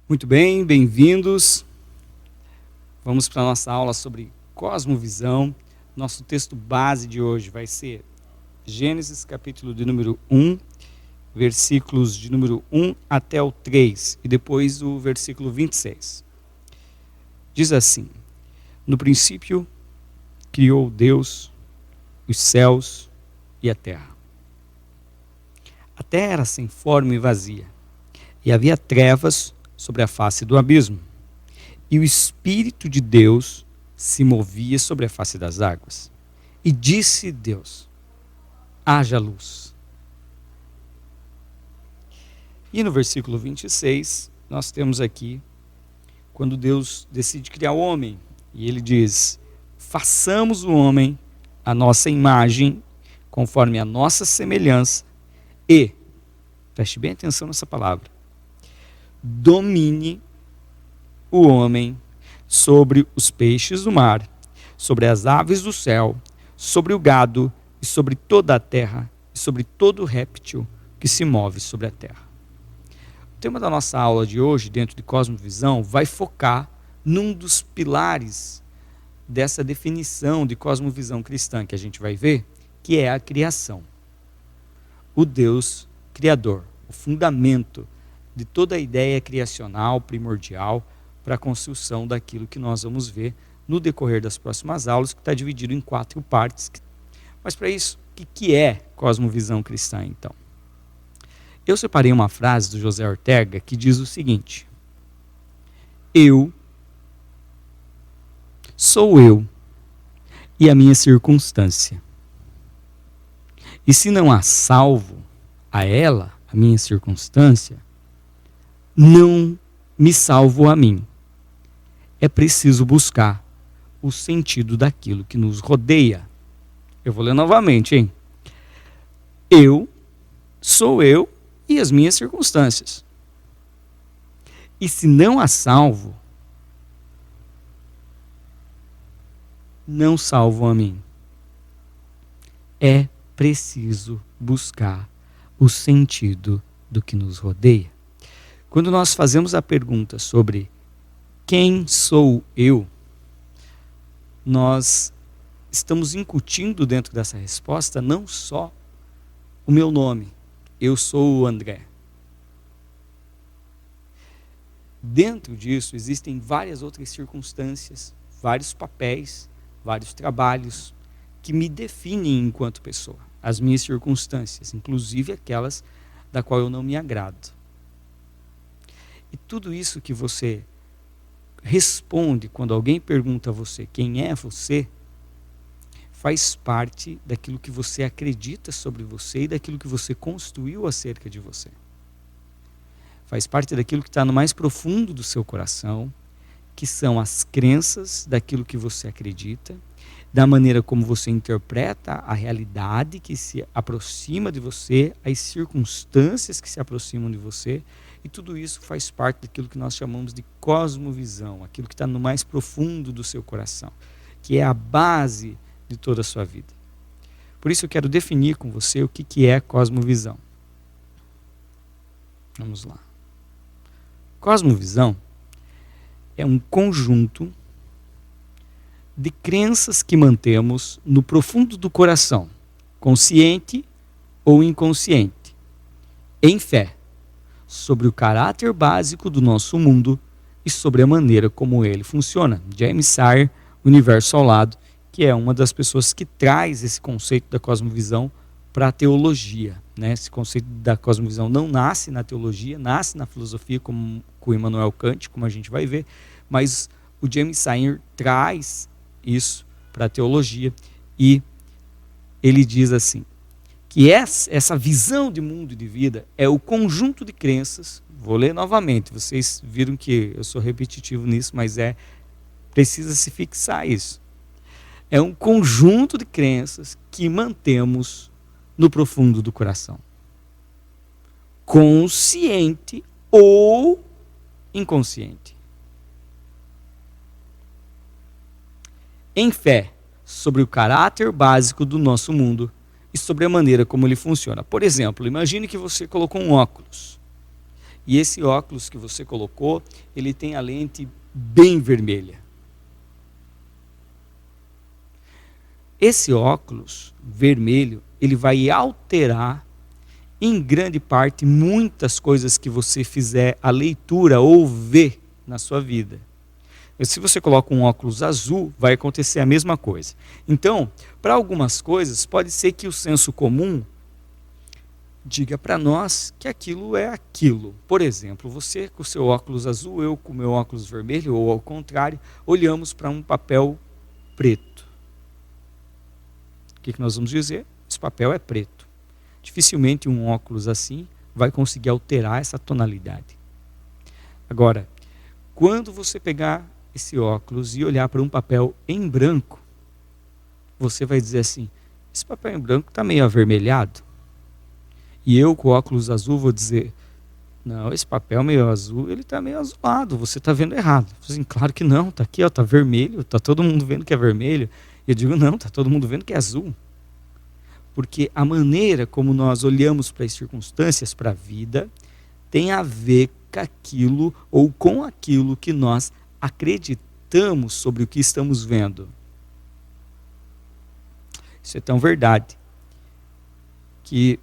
Muito bem, bem-vindos. Vamos para a nossa aula sobre cosmovisão. Nosso texto base de hoje vai ser Gênesis, capítulo de número 1, versículos de número 1 até o 3, e depois o versículo 26. Diz assim: No princípio criou Deus os céus e a terra. A terra era sem forma e vazia, e havia trevas sobre a face do abismo, e o Espírito de Deus se movia sobre a face das águas. E disse Deus: haja luz. E no versículo 26, nós temos aqui, quando Deus decide criar o homem, e ele diz: façamos o homem a nossa imagem, conforme a nossa semelhança, e, preste bem atenção nessa palavra, domine o homem sobre os peixes do mar, sobre as aves do céu, sobre o gado e sobre toda a terra, e sobre todo réptil que se move sobre a terra. O tema da nossa aula de hoje, dentro de Cosmovisão, vai focar num dos pilares dessa definição de cosmovisão cristã que a gente vai ver, que é a criação. O Deus criador, o fundamento de toda a ideia criacional, primordial, para a construção daquilo que nós vamos ver no decorrer das próximas aulas, que está dividido em 4 partes. Mas para isso, o que é cosmovisão cristã, então? Eu separei uma frase do José Ortega que diz o seguinte: eu sou eu e a minha circunstância. E se não há salvo a ela, a minha circunstância, não me salvo a mim. É preciso buscar o sentido daquilo que nos rodeia. Eu vou ler novamente, hein? Eu sou eu e as minhas circunstâncias. E se não há salvo, não salvo a mim. É preciso buscar o sentido do que nos rodeia. Quando nós fazemos a pergunta sobre quem sou eu, nós estamos incutindo dentro dessa resposta não só o meu nome, eu sou o André. Dentro disso existem várias outras circunstâncias, vários papéis, vários trabalhos que me definem enquanto pessoa, as minhas circunstâncias, inclusive aquelas da qual eu não me agrado. E tudo isso que você responde quando alguém pergunta a você quem é você, faz parte daquilo que você acredita sobre você e daquilo que você construiu acerca de você. Faz parte daquilo que está no mais profundo do seu coração, que são as crenças daquilo que você acredita, da maneira como você interpreta a realidade que se aproxima de você, as circunstâncias que se aproximam de você, e tudo isso faz parte daquilo que nós chamamos de cosmovisão, aquilo que está no mais profundo do seu coração, que é a base de toda a sua vida. Por isso eu quero definir com você o que é cosmovisão. Vamos lá. Cosmovisão é um conjunto de crenças que mantemos no profundo do coração, consciente ou inconsciente, em fé, sobre o caráter básico do nosso mundo e sobre a maneira como ele funciona. James Sire, Universo ao Lado, que é uma das pessoas que traz esse conceito da cosmovisão para a teologia. Esse conceito da cosmovisão não nasce na teologia, nasce na filosofia, como com Immanuel Kant, como a gente vai ver, mas o James Sire traz isso para a teologia e ele diz assim, que essa visão de mundo e de vida é o conjunto de crenças, vou ler novamente, vocês viram que eu sou repetitivo nisso, mas precisa se fixar isso. É um conjunto de crenças que mantemos no profundo do coração, consciente ou inconsciente, em fé sobre o caráter básico do nosso mundo e sobre a maneira como ele funciona. Por exemplo, imagine que você colocou um óculos E esse óculos que você colocou, ele tem a lente bem vermelha. Esse óculos vermelho, ele vai alterar, em grande parte, muitas coisas que você fizer a leitura ou ver na sua vida. Se você coloca um óculos azul, vai acontecer a mesma coisa. Então, para algumas coisas, pode ser que o senso comum diga para nós que aquilo é aquilo. Por exemplo, você com o seu óculos azul, eu com o meu óculos vermelho, ou ao contrário, olhamos para um papel preto. O que nós vamos dizer? Esse papel é preto. Dificilmente um óculos assim vai conseguir alterar essa tonalidade. Agora, quando você pegar esse óculos e olhar para um papel em branco, você vai dizer assim, esse papel em branco está meio avermelhado. E eu com o óculos azul vou dizer, não, esse papel meio azul, ele está meio azulado, você está vendo errado. Assim, claro que não, está aqui, está vermelho, está todo mundo vendo que é vermelho. E eu digo, não, está todo mundo vendo que é azul. Porque a maneira como nós olhamos para as circunstâncias, para a vida, tem a ver com aquilo ou com aquilo que nós acreditamos sobre o que estamos vendo. Isso é tão verdade que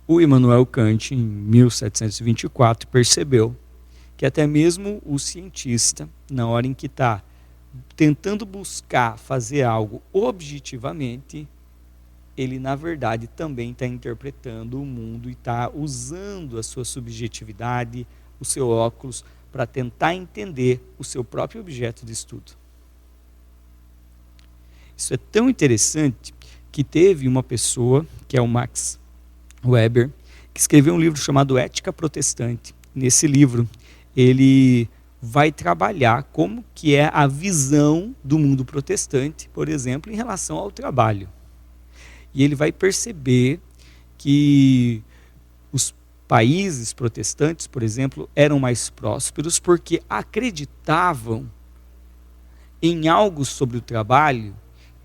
o Immanuel Kant, em 1724, percebeu que até mesmo o cientista, na hora em que está tentando buscar fazer algo objetivamente, ele na verdade também está interpretando o mundo e está usando a sua subjetividade, o seu óculos, para tentar entender o seu próprio objeto de estudo. Isso é tão interessante que teve uma pessoa, que é o Max Weber, que escreveu um livro chamado Ética Protestante. Nesse livro, ele vai trabalhar como que é a visão do mundo protestante, por exemplo, em relação ao trabalho. E ele vai perceber que os países protestantes, por exemplo, eram mais prósperos porque acreditavam em algo sobre o trabalho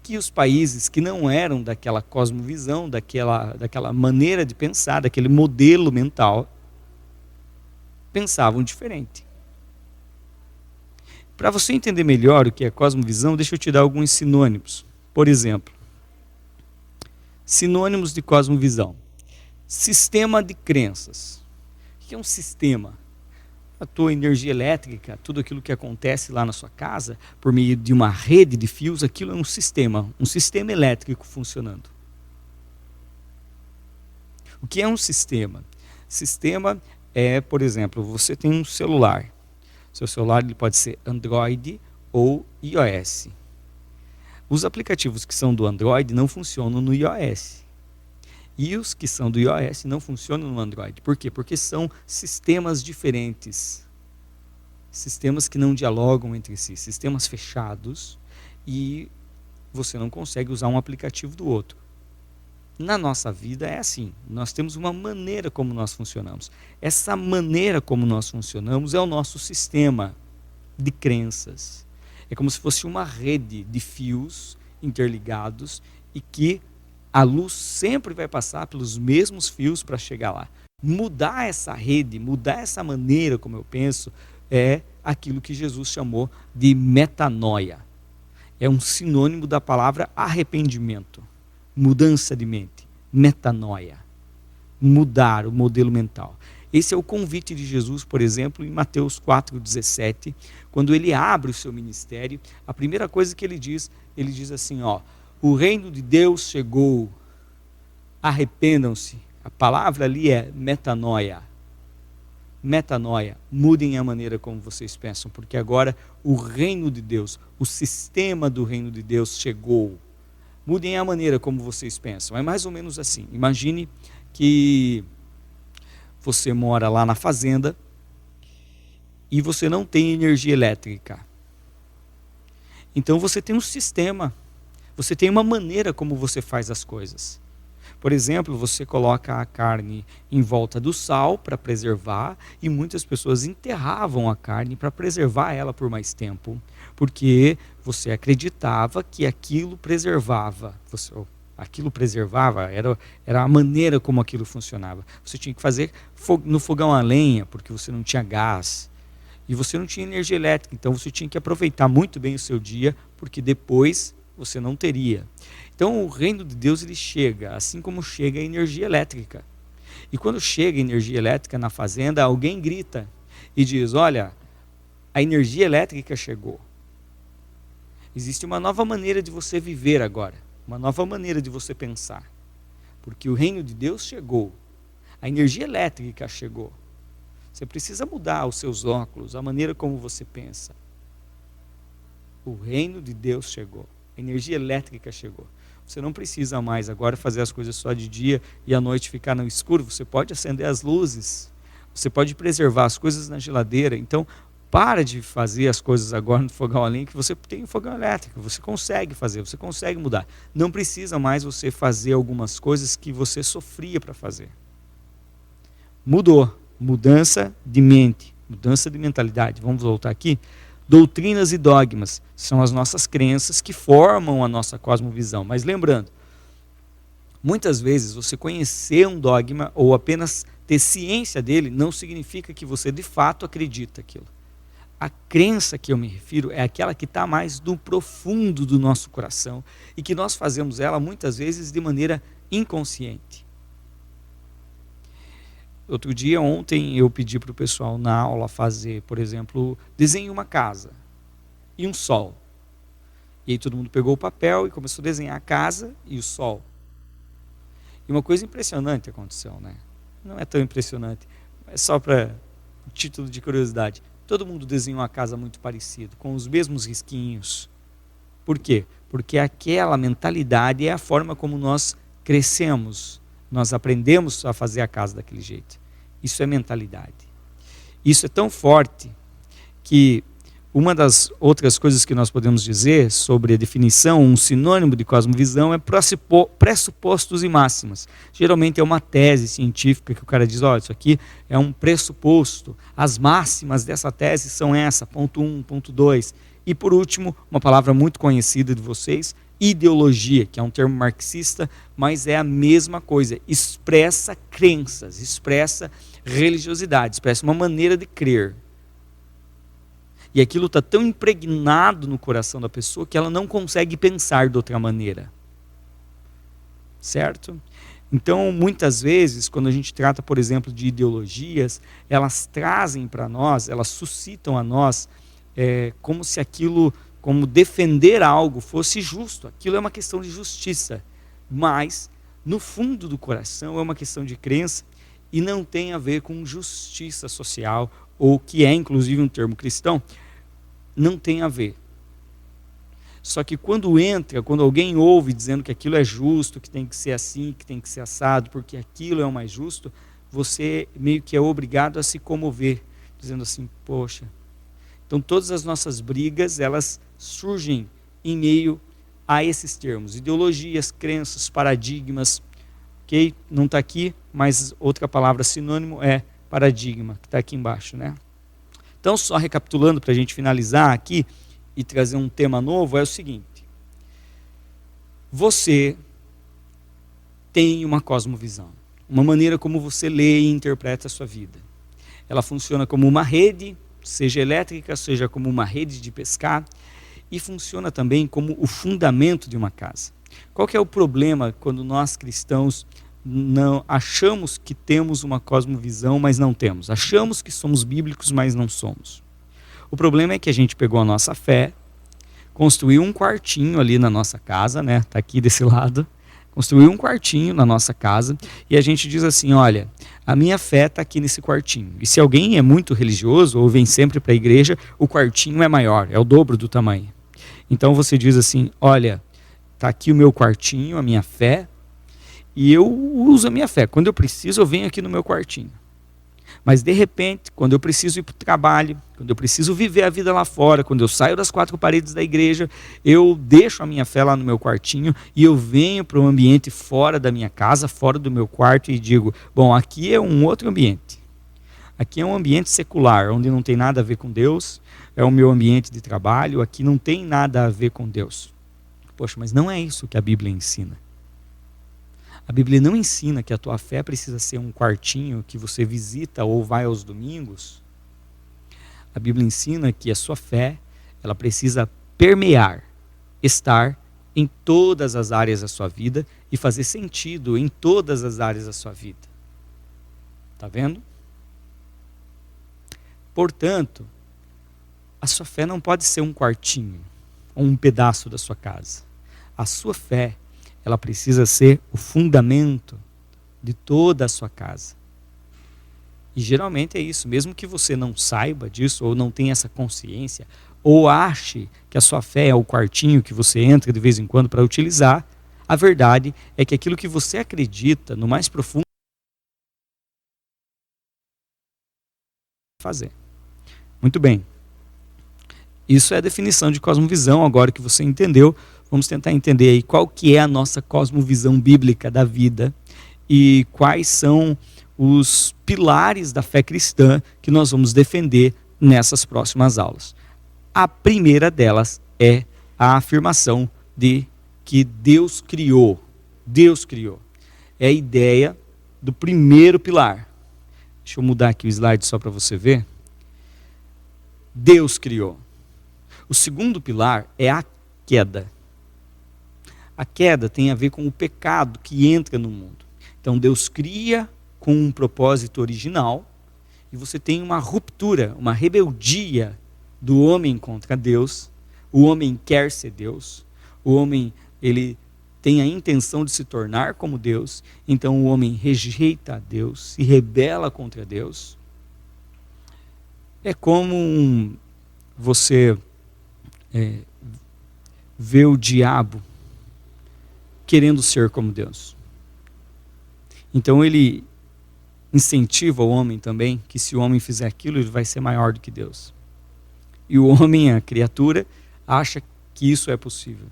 que os países que não eram daquela cosmovisão, daquela maneira de pensar, daquele modelo mental, pensavam diferente. Para você entender melhor o que é cosmovisão, deixa eu te dar alguns sinônimos. Por exemplo, sinônimos de cosmovisão. Sistema de crenças. O que é um sistema? A tua energia elétrica, tudo aquilo que acontece lá na sua casa, por meio de uma rede de fios, aquilo é um sistema elétrico funcionando. O que é um sistema? Sistema é, por exemplo, você tem um celular. Seu celular ele pode ser Android ou iOS. Os aplicativos que são do Android não funcionam no iOS. E os que são do iOS não funcionam no Android. Por quê? Porque são sistemas diferentes. Sistemas que não dialogam entre si. Sistemas fechados. E você não consegue usar um aplicativo do outro. Na nossa vida é assim. Nós temos uma maneira como nós funcionamos. Essa maneira como nós funcionamos é o nosso sistema de crenças. É como se fosse uma rede de fios interligados e que a luz sempre vai passar pelos mesmos fios para chegar lá. Mudar essa rede, mudar essa maneira como eu penso, é aquilo que Jesus chamou de metanoia. É um sinônimo da palavra arrependimento, mudança de mente, metanoia. Mudar o modelo mental. Esse é o convite de Jesus, por exemplo, em Mateus 4,17, quando ele abre o seu ministério, a primeira coisa que ele diz assim, o reino de Deus chegou, arrependam-se. A palavra ali é metanoia. Metanoia, mudem a maneira como vocês pensam, porque agora o reino de Deus, o sistema do reino de Deus chegou. Mudem a maneira como vocês pensam. É mais ou menos assim. Imagine que você mora lá na fazenda e você não tem energia elétrica. Então você tem um sistema, você tem uma maneira como você faz as coisas. Por exemplo, você coloca a carne em volta do sal para preservar e muitas pessoas enterravam a carne para preservar ela por mais tempo, porque você acreditava que aquilo preservava. Aquilo preservava, era a maneira como aquilo funcionava. Você tinha que fazer no fogão a lenha, porque você não tinha gás. E você não tinha energia elétrica, então você tinha que aproveitar muito bem o seu dia, porque depois você não teria. Então o reino de Deus ele chega, assim como chega a energia elétrica. E quando chega a energia elétrica na fazenda, alguém grita e diz, olha, a energia elétrica chegou. Existe uma nova maneira de você viver agora, uma nova maneira de você pensar. Porque o reino de Deus chegou, a energia elétrica chegou. Você precisa mudar os seus óculos, a maneira como você pensa. O reino de Deus chegou, a energia elétrica chegou. Você não precisa mais agora fazer as coisas só de dia e à noite ficar no escuro. Você pode acender as luzes, você pode preservar as coisas na geladeira. Então, para de fazer as coisas agora no fogão a lenha, que você tem um fogão elétrico, você consegue fazer, você consegue mudar. Não precisa mais você fazer algumas coisas que você sofria para fazer. Mudou, mudança de mente, mudança de mentalidade. Vamos voltar aqui. Doutrinas e dogmas são as nossas crenças que formam a nossa cosmovisão. Mas lembrando, muitas vezes você conhecer um dogma ou apenas ter ciência dele não significa que você de fato acredita aquilo. A crença que eu me refiro é aquela que está mais no profundo do nosso coração e que nós fazemos ela muitas vezes de maneira inconsciente. Ontem eu pedi para o pessoal na aula fazer, por exemplo, desenhe uma casa e um sol. E aí todo mundo pegou o papel e começou a desenhar a casa e o sol. E uma coisa impressionante aconteceu, né? Não é tão impressionante, é só para título de curiosidade. Todo mundo desenhou uma casa muito parecida, com os mesmos risquinhos. Por quê? Porque aquela mentalidade é a forma como nós crescemos. Nós aprendemos a fazer a casa daquele jeito. Isso é mentalidade. Isso é tão forte que uma das outras coisas que nós podemos dizer sobre a definição, um sinônimo de cosmovisão, é pressupostos e máximas. Geralmente é uma tese científica que o cara diz, olha, isso aqui é um pressuposto, as máximas dessa tese são essa, ponto 1, ponto 2. E por último, uma palavra muito conhecida de vocês, ideologia, que é um termo marxista, mas é a mesma coisa, expressa crenças, expressa religiosidade, expressa uma maneira de crer. E aquilo está tão impregnado no coração da pessoa que ela não consegue pensar de outra maneira. Certo? Então, muitas vezes, quando a gente trata, por exemplo, de ideologias, elas trazem para nós, elas suscitam a nós, como se aquilo, como defender algo fosse justo. Aquilo é uma questão de justiça. Mas, no fundo do coração, é uma questão de crença e não tem a ver com justiça social, ou que é inclusive um termo cristão, não tem a ver. Só que quando alguém ouve dizendo que aquilo é justo, que tem que ser assim, que tem que ser assado, porque aquilo é o mais justo, você meio que é obrigado a se comover, dizendo assim, poxa. Então todas as nossas brigas, elas surgem em meio a esses termos, ideologias, crenças, paradigmas, ok? Não está aqui, mas outra palavra sinônimo é paradigma, que está aqui embaixo, né? Então, só recapitulando para a gente finalizar aqui e trazer um tema novo, é o seguinte. Você tem uma cosmovisão, uma maneira como você lê e interpreta a sua vida. Ela funciona como uma rede, seja elétrica, seja como uma rede de pescar, e funciona também como o fundamento de uma casa. Qual que é o problema quando nós cristãos não achamos que temos uma cosmovisão, mas não temos? Achamos que somos bíblicos, mas não somos. O problema é que a gente pegou a nossa fé, construiu um quartinho ali na nossa casa, né? Tá aqui desse lado. Construiu um quartinho na nossa casa e a gente diz assim, olha, a minha fé está aqui nesse quartinho. E se alguém é muito religioso ou vem sempre para a igreja, o quartinho é maior, é o dobro do tamanho. Então você diz assim, olha, está aqui o meu quartinho, a minha fé, e eu uso a minha fé. Quando eu preciso, eu venho aqui no meu quartinho. Mas de repente, quando eu preciso ir para o trabalho, quando eu preciso viver a vida lá fora, quando eu saio das quatro paredes da igreja, eu deixo a minha fé lá no meu quartinho e eu venho para um ambiente fora da minha casa, fora do meu quarto e digo, bom, aqui é um outro ambiente. Aqui é um ambiente secular, onde não tem nada a ver com Deus, é o meu ambiente de trabalho, aqui não tem nada a ver com Deus. Poxa, mas não é isso que a Bíblia ensina. A Bíblia não ensina que a tua fé precisa ser um quartinho que você visita ou vai aos domingos. A Bíblia ensina que a sua fé, ela precisa permear, estar em todas as áreas da sua vida e fazer sentido em todas as áreas da sua vida. Tá vendo? Portanto, a sua fé não pode ser um quartinho ou um pedaço da sua casa. A sua fé, ela precisa ser o fundamento de toda a sua casa. E geralmente é isso, mesmo que você não saiba disso, ou não tenha essa consciência, ou ache que a sua fé é o quartinho que você entra de vez em quando para utilizar, a verdade é que aquilo que você acredita no mais profundo fazer. Muito bem. Isso é a definição de cosmovisão. Agora que você entendeu, vamos tentar entender aí qual que é a nossa cosmovisão bíblica da vida e quais são os pilares da fé cristã que nós vamos defender nessas próximas aulas. A primeira delas é a afirmação de que Deus criou. Deus criou. É a ideia do primeiro pilar. Deixa eu mudar aqui o slide só para você ver. Deus criou. O segundo pilar é a queda. A queda tem a ver com o pecado que entra no mundo. Então Deus cria com um propósito original e você tem uma ruptura, uma rebeldia do homem contra Deus. O homem quer ser Deus. O homem, ele tem a intenção de se tornar como Deus. Então o homem rejeita a Deus, se rebela contra Deus. É como você vê o diabo querendo ser como Deus. Então ele incentiva o homem também, que se o homem fizer aquilo, ele vai ser maior do que Deus. E o homem, a criatura, acha que isso é possível.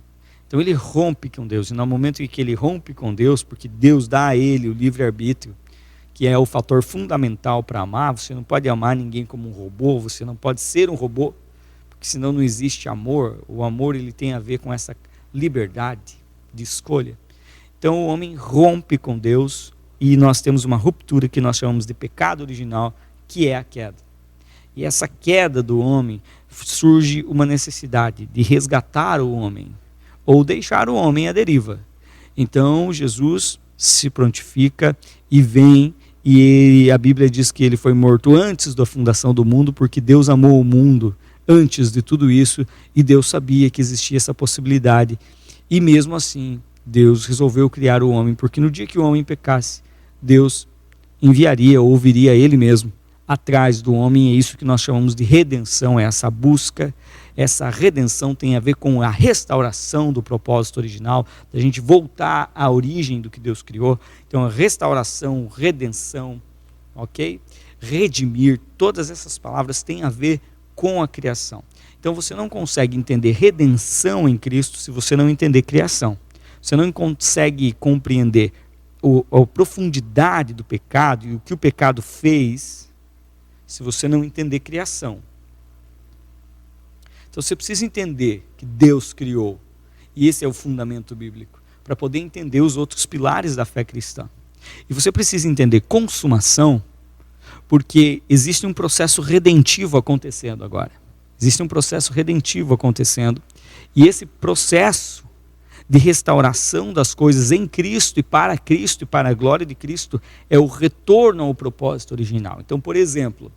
Então ele rompe com Deus. E no momento em que ele rompe com Deus, porque Deus dá a ele o livre-arbítrio, que é o fator fundamental para amar, você não pode amar ninguém como um robô, você não pode ser um robô, porque senão não existe amor. O amor, ele tem a ver com essa liberdade de escolha. Então o homem rompe com Deus e nós temos uma ruptura que nós chamamos de pecado original, que é a queda. E essa queda do homem, surge uma necessidade de resgatar o homem, ou deixar o homem à deriva. Então Jesus se prontifica e vem, e a Bíblia diz que ele foi morto antes da fundação do mundo, porque Deus amou o mundo antes de tudo isso, e Deus sabia que existia essa possibilidade. E mesmo assim, Deus resolveu criar o homem, porque no dia que o homem pecasse, Deus enviaria ou viria ele mesmo atrás do homem. É isso que nós chamamos de redenção, é essa busca. Essa redenção tem a ver com a restauração do propósito original, da gente voltar à origem do que Deus criou. Então, a restauração, redenção, ok? Redimir, todas essas palavras têm a ver com a criação. Então, você não consegue entender redenção em Cristo se você não entender criação. Você não consegue compreender a profundidade do pecado e o que o pecado fez se você não entender criação. Então você precisa entender que Deus criou, e esse é o fundamento bíblico, para poder entender os outros pilares da fé cristã. E você precisa entender consumação, porque existe um processo redentivo acontecendo agora. Existe um processo redentivo acontecendo, e esse processo de restauração das coisas em Cristo e para a glória de Cristo, é o retorno ao propósito original. Então, por exemplo,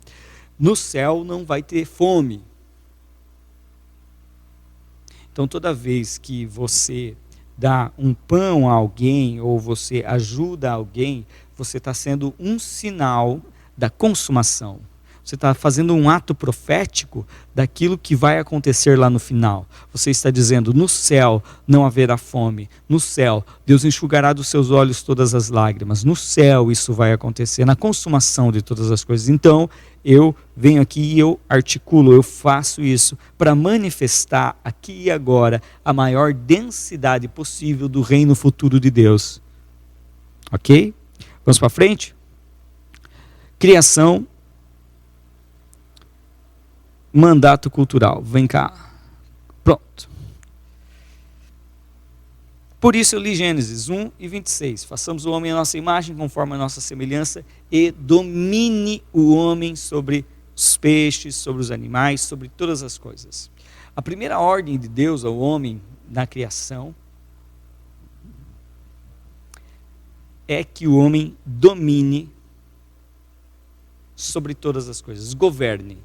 no céu não vai ter fome. Então, toda vez que você dá um pão a alguém, ou você ajuda alguém, você está sendo um sinal da consumação. Você está fazendo um ato profético daquilo que vai acontecer lá no final. Você está dizendo, no céu não haverá fome. No céu, Deus enxugará dos seus olhos todas as lágrimas. No céu isso vai acontecer, na consumação de todas as coisas. Então, eu venho aqui e eu articulo, eu faço isso para manifestar aqui e agora a maior densidade possível do reino futuro de Deus. Ok? Vamos para frente? Criação. Mandato cultural. Vem cá. Pronto. Por isso eu li Gênesis 1:26. Façamos o homem à nossa imagem, conforme a nossa semelhança, e domine o homem sobre os peixes, sobre os animais, sobre todas as coisas. A primeira ordem de Deus ao homem na criação é que o homem domine sobre todas as coisas, governe.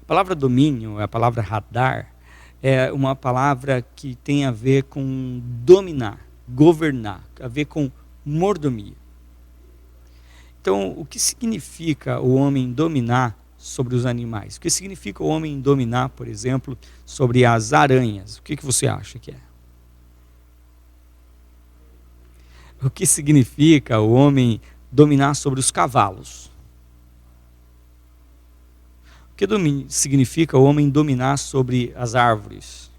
A palavra domínio, a palavra radar, é uma palavra que tem a ver com dominar, governar, a ver com mordomia. Então, o que significa o homem dominar sobre os animais? O que significa o homem dominar, por exemplo, sobre as aranhas? O que você acha que é? O que significa o homem dominar sobre os cavalos? O que significa o homem dominar sobre as árvores,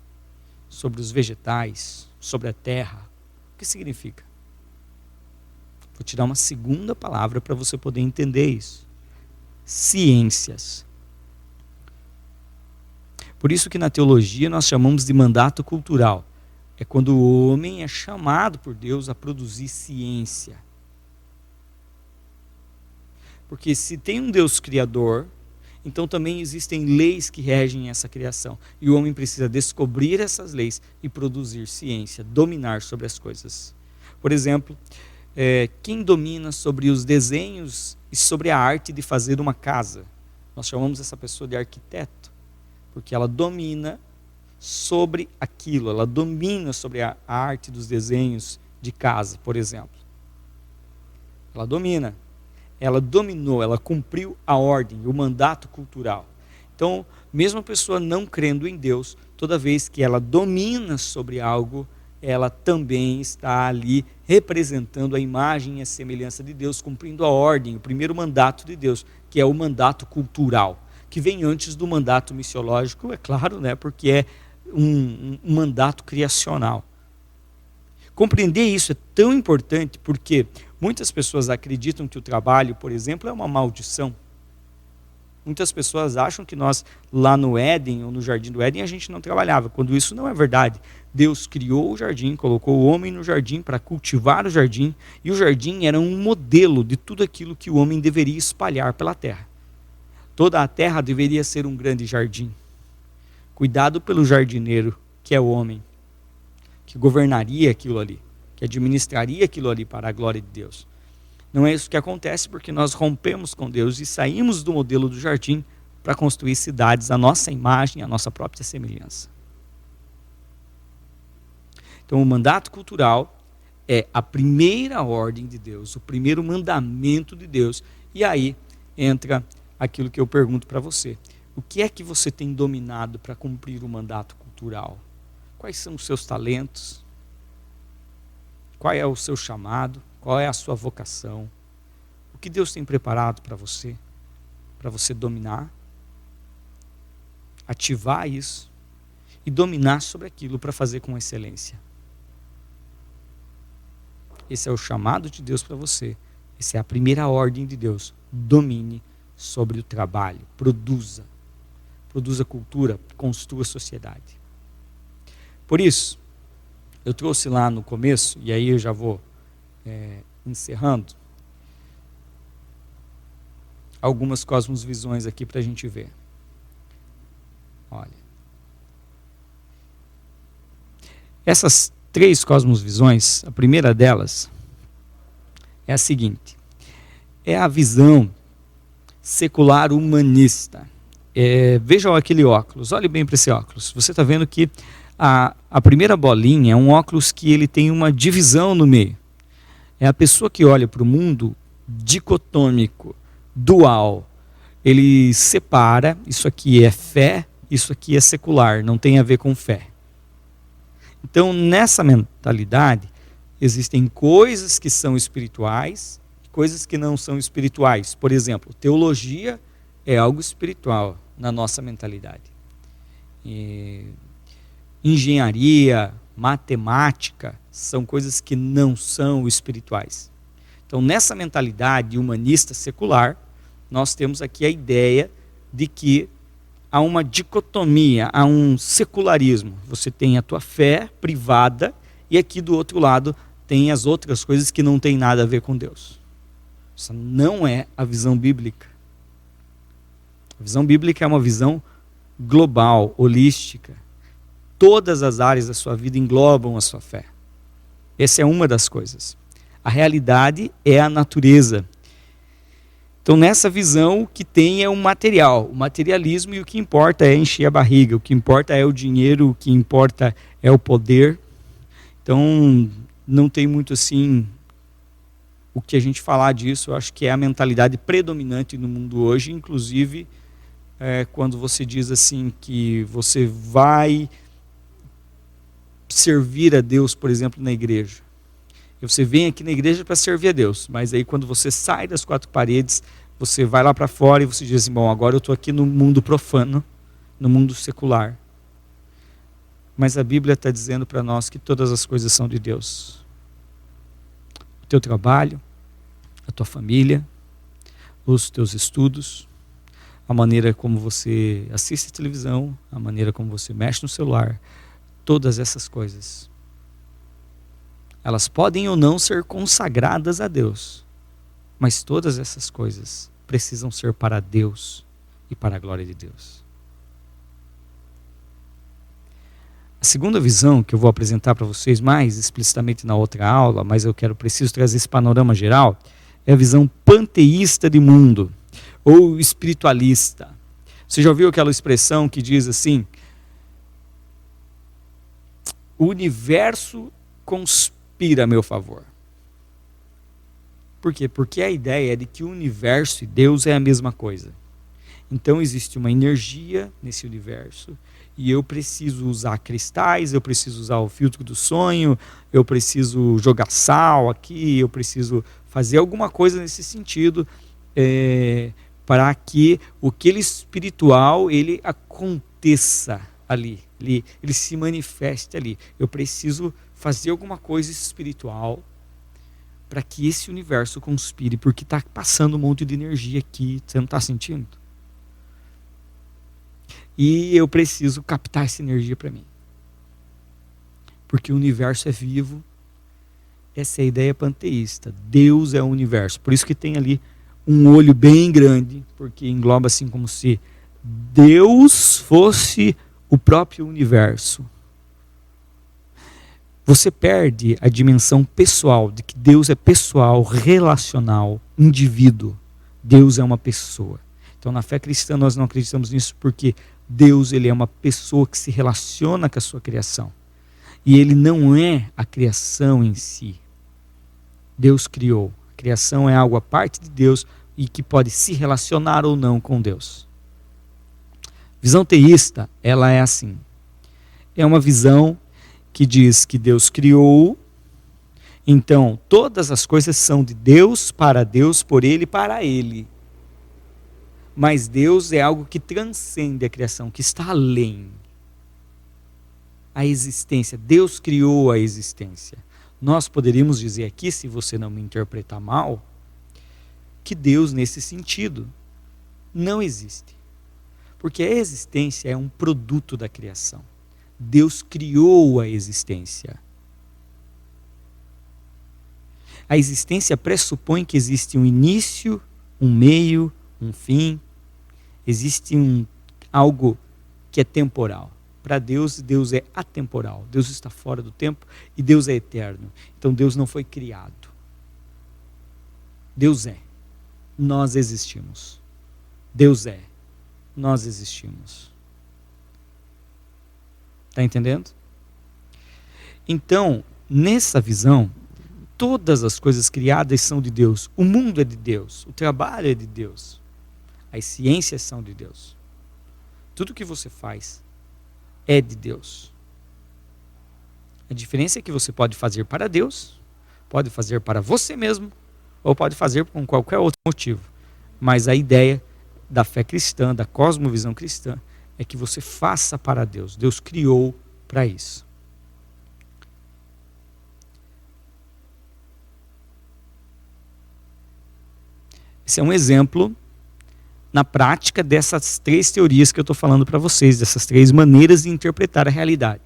sobre os vegetais, sobre a terra? O que significa? Vou te dar uma segunda palavra para você poder entender isso. Ciências. Por isso que na teologia nós chamamos de mandato cultural. É quando o homem é chamado por Deus a produzir ciência. Porque se tem um Deus criador, então também existem leis que regem essa criação. E o homem precisa descobrir essas leis e produzir ciência, dominar sobre as coisas. Por exemplo, quem domina sobre os desenhos e sobre a arte de fazer uma casa? Nós chamamos essa pessoa de arquiteto, porque ela domina sobre aquilo, ela domina sobre a arte dos desenhos de casa, por exemplo. Ela domina, ela dominou, ela cumpriu a ordem, o mandato cultural. Então, mesmo a pessoa não crendo em Deus, toda vez que ela domina sobre algo, ela também está ali representando a imagem e a semelhança de Deus, cumprindo a ordem, o primeiro mandato de Deus, que é o mandato cultural, que vem antes do mandato missiológico, é claro, né, porque é um mandato criacional. Compreender isso é tão importante porque muitas pessoas acreditam que o trabalho, por exemplo, é uma maldição. Muitas pessoas acham que nós, lá no Éden, ou no Jardim do Éden, a gente não trabalhava, quando isso não é verdade. Deus criou o jardim, colocou o homem no jardim para cultivar o jardim, e o jardim era um modelo de tudo aquilo que o homem deveria espalhar pela terra. Toda a terra deveria ser um grande jardim. Cuidado pelo jardineiro, que é o homem, que governaria aquilo ali, que administraria aquilo ali para a glória de Deus. Não é isso que acontece porque nós rompemos com Deus e saímos do modelo do jardim para construir cidades à nossa imagem, à nossa própria semelhança. Então o mandato cultural é a primeira ordem de Deus, o primeiro mandamento de Deus. E aí entra aquilo que eu pergunto para você. O que é que você tem dominado para cumprir o mandato cultural? Quais são os seus talentos? Qual é o seu chamado? Qual é a sua vocação? O que Deus tem preparado para você dominar, ativar isso e dominar sobre aquilo para fazer com excelência. Esse é o chamado de Deus para você. Essa é a primeira ordem de Deus. Domine sobre o trabalho. Produza cultura, construa sociedade. Por isso, eu trouxe lá no começo, e aí eu já vou encerrando, algumas cosmovisões aqui para a gente ver. Olha. Essas 3 cosmovisões, a primeira delas é a seguinte: é a visão secular humanista. Vejam aquele óculos, olhe bem para esse óculos. Você está vendo que a primeira bolinha é um óculos que ele tem uma divisão no meio. É a pessoa que olha para o mundo dicotômico, dual. Ele separa, isso aqui é fé, isso aqui é secular, não tem a ver com fé. Então, nessa mentalidade, existem coisas que são espirituais, coisas que não são espirituais. Por exemplo, teologia é algo espiritual na nossa mentalidade. Engenharia, matemática, são coisas que não são espirituais. Então, nessa mentalidade humanista secular, nós temos aqui a ideia de que há uma dicotomia, há um secularismo. Você tem a tua fé privada e aqui do outro lado tem as outras coisas que não tem nada a ver com Deus. Essa não é a visão bíblica. A visão bíblica é uma visão global, holística. Todas as áreas da sua vida englobam a sua fé. Essa é uma das coisas. A realidade é a natureza. Então, nessa visão, o que tem é o material, o materialismo, e o que importa é encher a barriga, o que importa é o dinheiro, o que importa é o poder. Então, não tem muito assim o que a gente falar disso. Eu acho que é a mentalidade predominante no mundo hoje, inclusive quando você diz assim que você vai servir a Deus, por exemplo, na igreja. E você vem aqui na igreja para servir a Deus, mas aí quando você sai das quatro paredes, você vai lá para fora e você diz assim, bom, agora eu estou aqui no mundo profano, no mundo secular. Mas a Bíblia está dizendo para nós que todas as coisas são de Deus. O teu trabalho, a tua família, os teus estudos, a maneira como você assiste televisão, a maneira como você mexe no celular, todas essas coisas, elas podem ou não ser consagradas a Deus, mas todas essas coisas precisam ser para Deus e para a glória de Deus. A segunda visão que eu vou apresentar para vocês mais explicitamente na outra aula, mas preciso trazer esse panorama geral, é a visão panteísta de mundo, ou espiritualista. Você já ouviu aquela expressão que diz assim, o universo conspira a meu favor. Por quê? Porque a ideia é de que o universo e Deus é a mesma coisa. Então existe uma energia nesse universo e eu preciso usar cristais, eu preciso usar o filtro do sonho, eu preciso jogar sal aqui, eu preciso fazer alguma coisa nesse sentido para que aquele espiritual ele aconteça ali, ele se manifeste ali. Eu preciso fazer alguma coisa espiritual para que esse universo conspire, porque está passando um monte de energia aqui, você não está sentindo? E eu preciso captar essa energia para mim. Porque o universo é vivo, essa é a ideia panteísta. Deus é o universo, por isso que tem ali um olho bem grande, porque engloba assim como se Deus fosse o próprio universo. Você perde a dimensão pessoal, de que Deus é pessoal, relacional, indivíduo. Deus é uma pessoa. Então, na fé cristã, nós não acreditamos nisso porque Deus ele é uma pessoa que se relaciona com a sua criação. E ele não é a criação em si. Deus criou. A criação é algo à parte de Deus e que pode se relacionar ou não com Deus. Visão teísta, ela é assim. É uma visão que diz que Deus criou, então todas as coisas são de Deus, por Ele e para Ele. Mas Deus é algo que transcende a criação, que está além. A existência, Deus criou a existência. Nós poderíamos dizer aqui, se você não me interpretar mal, que Deus nesse sentido não existe. Porque a existência é um produto da criação. Deus criou a existência. A existência pressupõe que existe um início, um meio, um fim. Existe algo que é temporal. Para Deus, Deus é atemporal. Deus está fora do tempo e Deus é eterno. Então Deus não foi criado. Deus é. Nós existimos. Deus é. Nós existimos. Está entendendo? Então, nessa visão, todas as coisas criadas são de Deus. O mundo é de Deus. O trabalho é de Deus. As ciências são de Deus. Tudo que você faz é de Deus. A diferença é que você pode fazer para Deus, pode fazer para você mesmo, ou pode fazer com qualquer outro motivo. Mas a ideia da fé cristã, da cosmovisão cristã, é que você faça para Deus. Deus criou para isso. Esse é um exemplo na prática dessas três teorias que eu estou falando para vocês, dessas três maneiras de interpretar a realidade.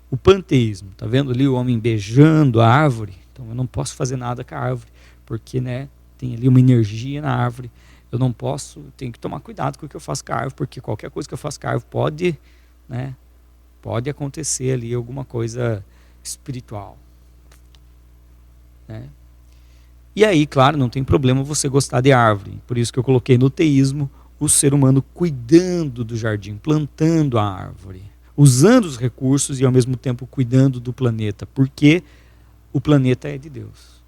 o panteísmo. Está vendo ali o homem beijando a árvore? Então eu não posso fazer nada com a árvore, porque, né, tem ali uma energia na árvore. Eu não posso, tenho que tomar cuidado com o que eu faço com a árvore, porque qualquer coisa que eu faço com a árvore pode, né, pode acontecer ali alguma coisa espiritual, né? E aí, claro, não tem problema você gostar de árvore. Por isso que eu coloquei no teísmo o ser humano cuidando do jardim, plantando a árvore, usando os recursos e ao mesmo tempo cuidando do planeta, porque o planeta é de Deus.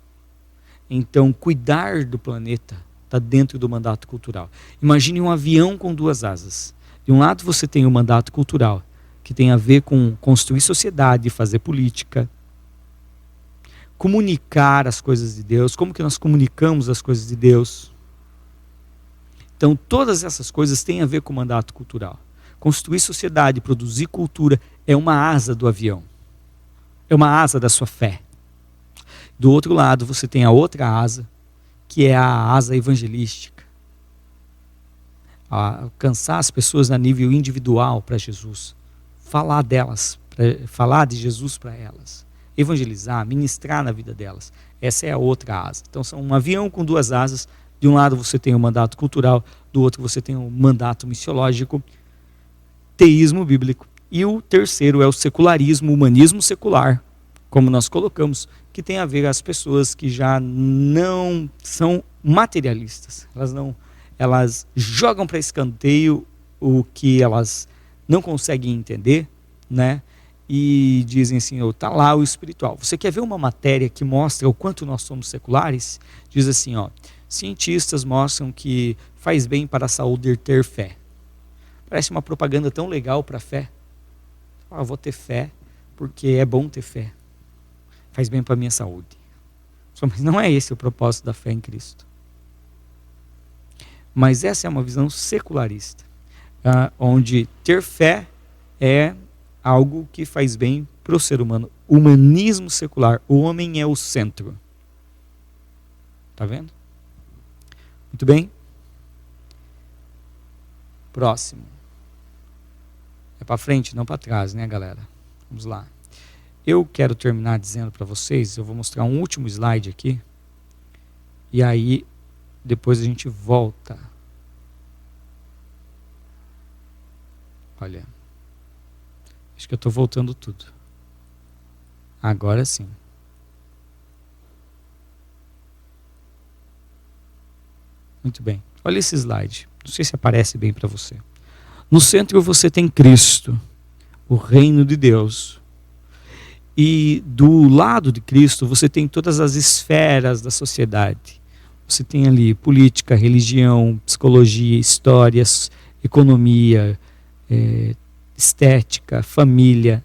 Então, cuidar do planeta está dentro do mandato cultural. Imagine um avião com duas asas. De um lado você tem o mandato cultural, que tem a ver com construir sociedade, fazer política, comunicar as coisas de Deus, como que nós comunicamos as coisas de Deus. Então, todas essas coisas têm a ver com o mandato cultural. Construir sociedade, produzir cultura, é uma asa do avião. É uma asa da sua fé. Do outro lado, você tem a outra asa, que é a asa evangelística. Alcançar as pessoas a nível individual para Jesus. Falar delas, falar de Jesus para elas. Evangelizar, ministrar na vida delas. Essa é a outra asa. Então, são um avião com duas asas. De um lado você tem o mandato cultural, do outro você tem o mandato missiológico, teísmo bíblico. E o terceiro é o secularismo, o humanismo secular, como nós colocamos, que tem a ver com as pessoas que já não são materialistas. Elas jogam para escanteio o que elas não conseguem entender, né? E dizem assim, está lá o espiritual. Você quer ver uma matéria que mostra o quanto nós somos seculares? Diz assim, cientistas mostram que faz bem para a saúde ter fé. Parece uma propaganda tão legal para a fé. Eu vou ter fé porque é bom ter fé. Faz bem para a minha saúde. Mas não é esse o propósito da fé em Cristo. Mas essa é uma visão secularista, onde ter fé é algo que faz bem para o ser humano. Humanismo secular. O homem é o centro. Está vendo? Muito bem. Próximo. É para frente, não para trás, né, galera? Vamos lá. Eu quero terminar dizendo para vocês, eu vou mostrar um último slide aqui. E aí, depois a gente volta. Olha. Acho que eu estou voltando tudo. Agora sim. Muito bem. Olha esse slide. Não sei se aparece bem para você. No centro você tem Cristo, o reino de Deus. E do lado de Cristo você tem todas as esferas da sociedade. Você tem ali política, religião, psicologia, histórias, economia, estética, família.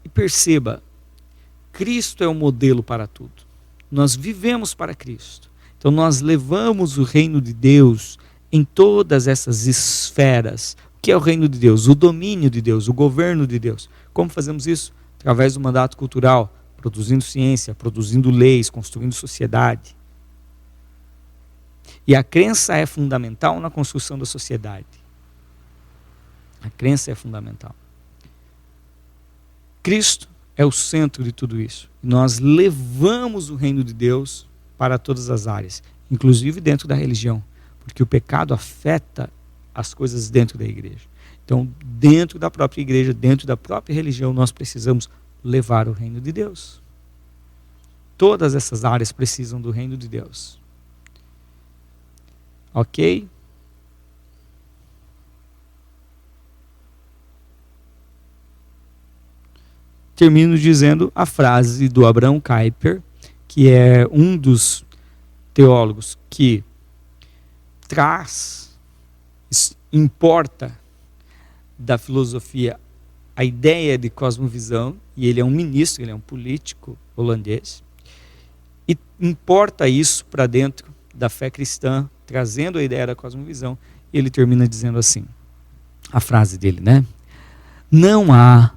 E perceba, Cristo é o modelo para tudo. Nós vivemos para Cristo. Então nós levamos o reino de Deus em todas essas esferas. O que é o reino de Deus? O domínio de Deus, o governo de Deus. Como fazemos isso? Através do mandato cultural, produzindo ciência, produzindo leis, construindo sociedade. E a crença é fundamental na construção da sociedade. A crença é fundamental. Cristo é o centro de tudo isso. Nós levamos o reino de Deus para todas as áreas, inclusive dentro da religião, porque o pecado afeta as coisas dentro da igreja. Então, dentro da própria igreja, dentro da própria religião, nós precisamos levar o reino de Deus. Todas essas áreas precisam do reino de Deus. Ok? Termino dizendo a frase do Abraham Kuyper, que é um dos teólogos que importa da filosofia a ideia de cosmovisão, e ele é um ministro, ele é um político holandês, e importa isso para dentro da fé cristã, trazendo a ideia da cosmovisão, e ele termina dizendo assim, a frase dele, né? Não há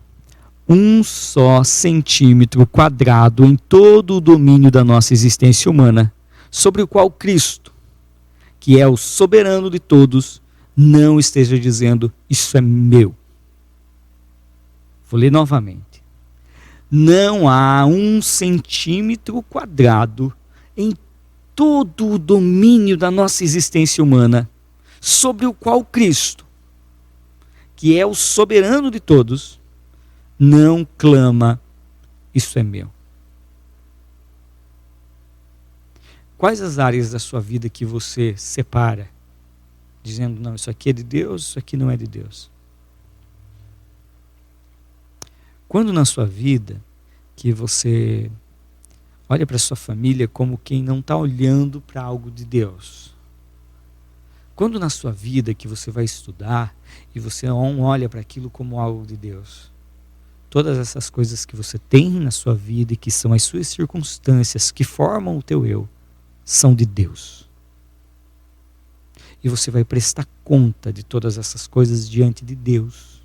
um só centímetro quadrado em todo o domínio da nossa existência humana, sobre o qual Cristo, que é o soberano de todos, não esteja dizendo, isso é meu. Vou ler novamente. Não há 1 centímetro quadrado em todo o domínio da nossa existência humana sobre o qual Cristo, que é o soberano de todos, não clama: isso é meu. Quais as áreas da sua vida que você separa, dizendo: não, isso aqui é de Deus, isso aqui não é de Deus? Quando na sua vida que você olha para a sua família como quem não está olhando para algo de Deus? Quando na sua vida que você vai estudar e você não olha para aquilo como algo de Deus? Todas essas coisas que você tem na sua vida e que são as suas circunstâncias que formam o teu eu, são de Deus. E você vai prestar conta de todas essas coisas diante de Deus.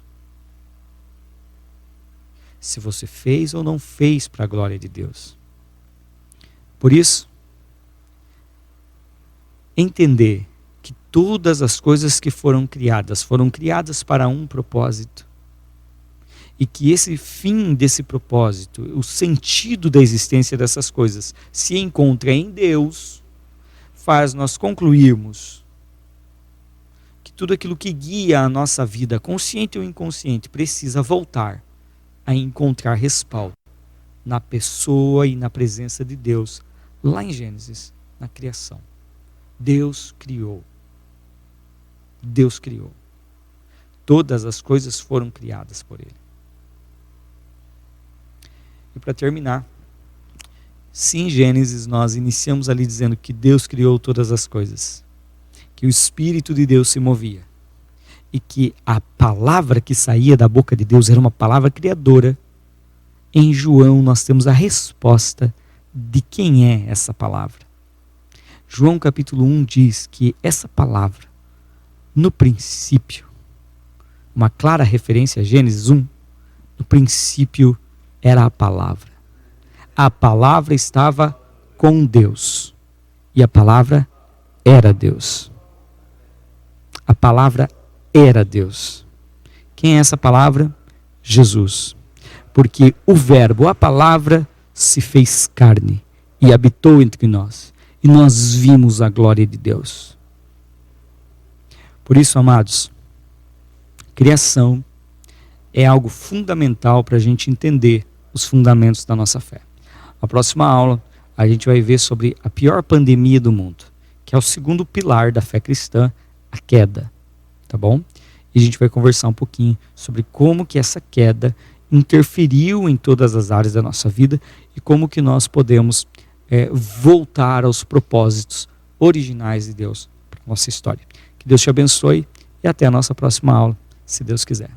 Se você fez ou não fez para a glória de Deus. Por isso, entender que todas as coisas que foram criadas para um propósito. E que esse fim desse propósito, o sentido da existência dessas coisas, se encontra em Deus, faz nós concluirmos que tudo aquilo que guia a nossa vida, consciente ou inconsciente, precisa voltar a encontrar respaldo na pessoa e na presença de Deus, lá em Gênesis, na criação. Deus criou. Deus criou. Todas as coisas foram criadas por Ele. E para terminar, se em Gênesis nós iniciamos ali dizendo que Deus criou todas as coisas, que o Espírito de Deus se movia, e que a palavra que saía da boca de Deus era uma palavra criadora, em João nós temos a resposta de quem é essa palavra. João capítulo 1 diz que essa palavra, no princípio, uma clara referência a Gênesis 1, no princípio era a palavra. A palavra estava com Deus. E a palavra era Deus. A palavra era Deus. Quem é essa palavra? Jesus. Porque o verbo, a palavra, se fez carne e habitou entre nós. E nós vimos a glória de Deus. Por isso, amados, criação é algo fundamental para a gente entender os fundamentos da nossa fé. Na próxima aula, a gente vai ver sobre a pior pandemia do mundo, que é o segundo pilar da fé cristã, a queda. Tá bom? E a gente vai conversar um pouquinho sobre como que essa queda interferiu em todas as áreas da nossa vida e como que nós podemos voltar aos propósitos originais de Deus para a nossa história. Que Deus te abençoe e até a nossa próxima aula, se Deus quiser.